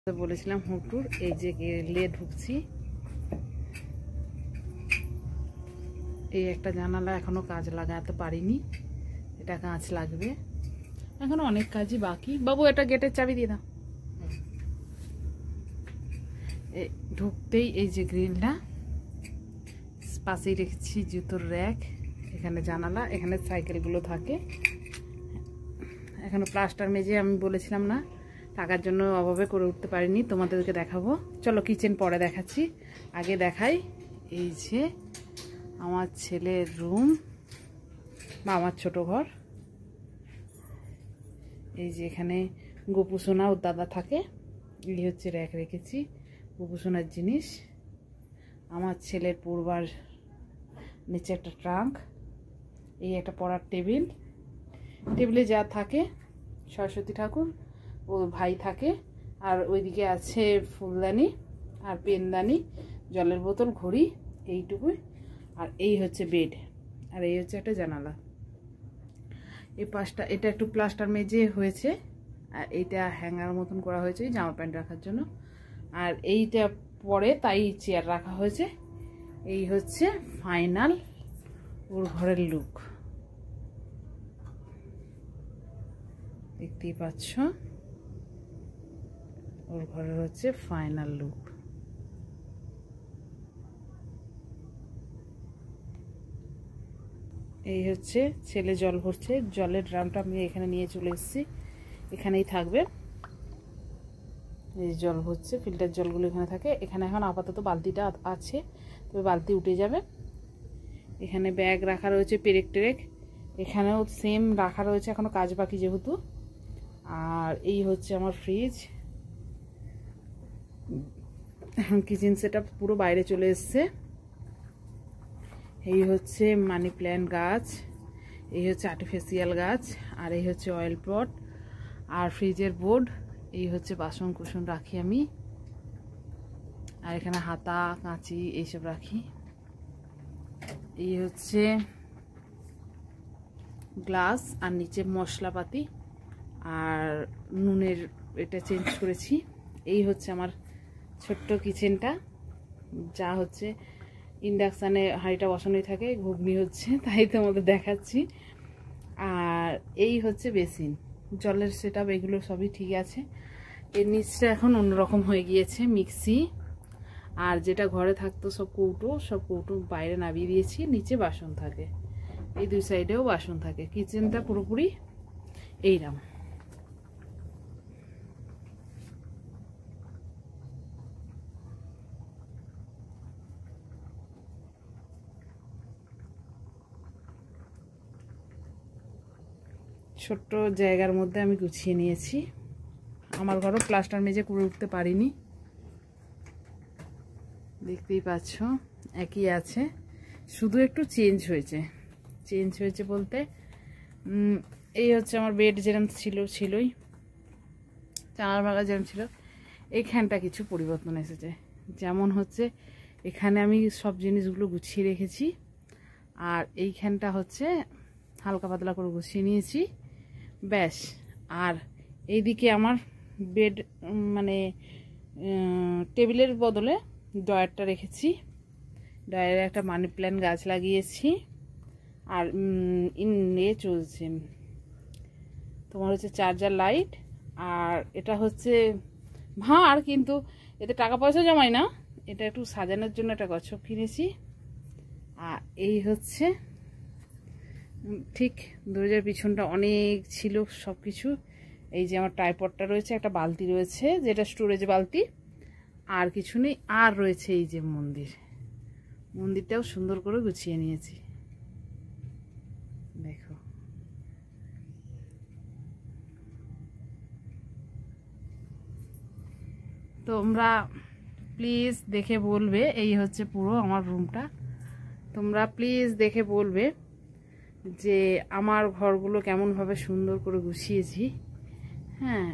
বলেছিলাম হুটুর এই যে গেলে ঢুকছি। এই একটা জানালা এখনো কাজ লাগাতে পারিনি, এটা কাঁচ লাগবে, এখনো অনেক কাজই বাকি। বাবু এটা গেটের চাবি দিয়ে দাও। ঢুকতেই এই যে গ্রিলটা, পাশেই রেখেছি জুতোর র্যাক, এখানে জানালা, এখানে সাইকেলগুলো থাকে। এখনো প্লাস্টার মেজে আমি বলেছিলাম না টাকার জন্য অভাবে করে উঠতে পারিনি, তোমাদেরকে দেখাবো। চলো কিচেন পরে দেখাচ্ছি, আগে দেখাই এই যে আমার ছেলের রুম বা আমার ছোট ঘর। এই যে এখানে গোপুসোনা ও দাদা থাকে, এই হচ্ছে র্যাক রেখেছি গোপুসোনার জিনিস। আমার ছেলের পড়বার নিচে একটা ট্রাঙ্ক, এই একটা পড়ার টেবিল, টেবিলে যা থাকে সরস্বতী ঠাকুর ও ভাই থাকে, আর ওইদিকে আছে ফুলদানি আর পেনদানি, জলের বোতল, ঘড়ি, এইটুকুই। আর এই হচ্ছে বেড, আর এই হচ্ছে একটা জানালা। এই পাশটা এটা একটু প্লাস্টার মেজে হয়েছে, আর এইটা হ্যাঙ্গার মতন করা হয়েছে জামা প্যান্ট রাখার জন্য, আর এইটা পরে তাই চেয়ার রাখা হয়েছে। এই হচ্ছে ফাইনাল ওর ঘরের লুক, দেখতেই পাচ্ছ ওর ঘরের হচ্ছে ফাইনাল লুক। এই হচ্ছে ছেলে জল ভরছে, জলের ড্রামটা আমি এখানে নিয়ে চলে এসেছি, এখানেই থাকবে। এই জল ভরছে, ফিল্টার জলগুলো এখানে থাকে। এখানে এখন আপাতত বালতিটা আছে, তবে বালতি উঠে যাবে। এখানে ব্যাগ রাখা রয়েছে, পেরেক টেরেক, এখানেও সেম রাখা রয়েছে, এখনো কাজ বাকি যেহেতু। আর এই হচ্ছে আমার ফ্রিজ। কিচেন সেটআপ পুরো বাইরে চলে এসছে। এই হচ্ছে মানি প্ল্যান্ট গাছ, এই হচ্ছে আর্টিফিশিয়াল গাছ, আর এই হচ্ছে অয়েল পট আর ফ্রিজের বোর্ড। এই হচ্ছে বাসন কুসন রাখি আমি, আর এখানে হাতা কাঁচি এইসব রাখি। এই হচ্ছে গ্লাস, আর নিচে মশলাপাতি আর নুনের এটা চেঞ্জ করেছি। এই হচ্ছে আমার ছোট্ট কিচেনটা, যা হচ্ছে ইন্ডাকশানে হাঁড়িটা বসানোই থাকে, ঘুগনি হচ্ছে তাই তোমাদের দেখাচ্ছি। আর এই হচ্ছে বেসিন, জলের সেটআপ, এগুলো সবই ঠিক আছে। এর নিচটা এখন অন্যরকম হয়ে গিয়েছে, মিক্সি আর যেটা ঘরে থাকতো সব কৌটো বাইরে নামিয়ে দিয়েছি, নিচে বাসন থাকে, এই দুই সাইডেও বাসন থাকে। কিচেনটা পুরোপুরি এইরকম। ছোট্ট জায়গার মধ্যে আমি গুছিয়ে নিয়েছি। আমার ঘরও প্লাস্টার মেজে করে উঠতে পারিনি, দেখতেই পাচ্ছ একই আছে, শুধু একটু চেঞ্জ হয়েছে বলতে এই হচ্ছে আমার বেড যেরকম ছিলই, চাঁড় ভাগা যেরকম ছিল, এইখানটা কিছু পরিবর্তন এসেছে। যেমন হচ্ছে এখানে আমি সব জিনিসগুলো গুছিয়ে রেখেছি, আর এইখানটা হচ্ছে হালকা পাতলা করে গুছিয়ে নিয়েছি, ব্যাস। আর এইদিকে আমার বেড মানে টেবিলের বদলে ড্রয়ারটা রেখেছি, ড্রয়ারে একটা মানি প্ল্যান্ট গাছ লাগিয়েছি। আর নিয়ে চলছে তোমার হচ্ছে চার্জার লাইট, আর এটা হচ্ছে ভাঁড়, কিন্তু এতে টাকা পয়সা জমাই না, এটা একটু সাজানোর জন্য একটা গচ্ছপ কিনেছি। আর এই হচ্ছে ঠিক দরজার পিছনটা অনেক ছিল সব কিছু। এই যে আমার ট্রাইপডটা রয়েছে, একটা বালতি রয়েছে যেটা স্টোরেজ বালতি, আর কিছু নেই। আর রয়েছে এই যে মন্দিরটাও সুন্দর করে গুছিয়ে নিয়েছি, দেখো। তোমরা প্লিজ দেখে বলবে, এই হচ্ছে পুরো আমার রুমটা, তোমরা প্লিজ দেখে বলবে যে আমার ঘরগুলো কেমনভাবে সুন্দর করে গুছিয়েছি। হ্যাঁ,